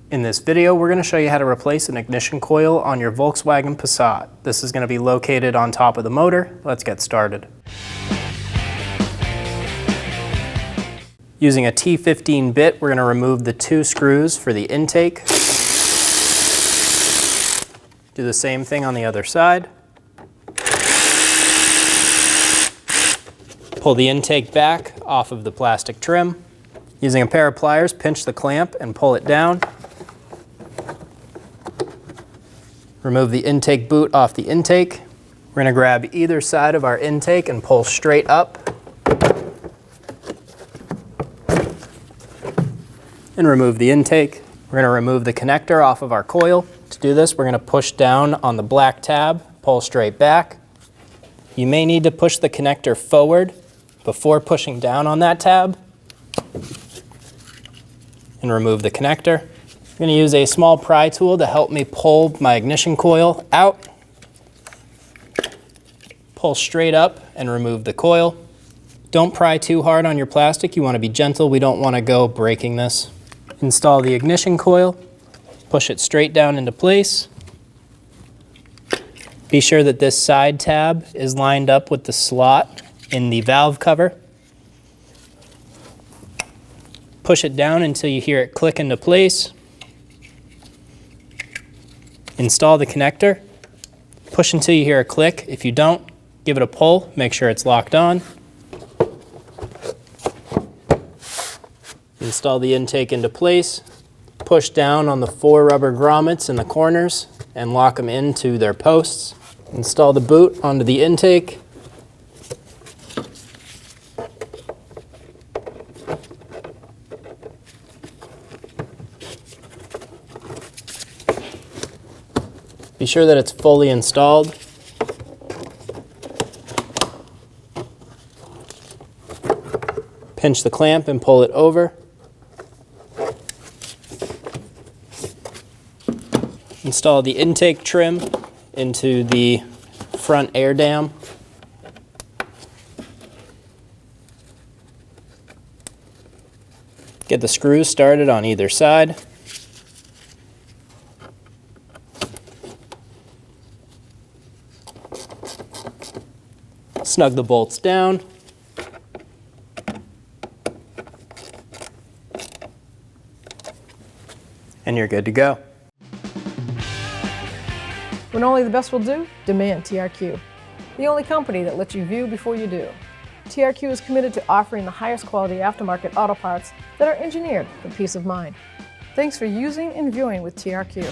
In this video, we're going to show you how to replace an ignition coil on your Volkswagen Passat. This is going to be located on top of the motor. Let's get started. Using a T15 bit, we're going to remove the 2 screws for the intake. Do the same thing on the other side. Pull the intake back off of the plastic trim. Using a pair of pliers, pinch the clamp and pull it down. Remove the intake boot off the intake. We're going to grab either side of our intake and pull straight up. And remove the intake. We're going to remove the connector off of our coil. To do this, we're going to push down on the black tab, pull straight back. You may need to push the connector forward before pushing down on that tab. And remove the connector. I'm going to use a small pry tool to help me pull my ignition coil out. Pull straight up and remove the coil. Don't pry too hard on your plastic. You want to be gentle. We don't want to go breaking this. Install the ignition coil. Push it straight down into place. Be sure that this side tab is lined up with the slot in the valve cover. Push it down until you hear it click into place. Install the connector. Push until you hear a click. If you don't, give it a pull. Make sure it's locked on. Install the intake into place. Push down on the 4 rubber grommets in the corners and lock them into their posts. Install the boot onto the intake. Be sure that it's fully installed. Pinch the clamp and pull it over. Install the intake trim into the front air dam. Get the screws started on either side. Snug the bolts down. And you're good to go. When only the best will do, demand TRQ. The only company that lets you view before you do. TRQ is committed to offering the highest quality aftermarket auto parts that are engineered for peace of mind. Thanks for using and viewing with TRQ.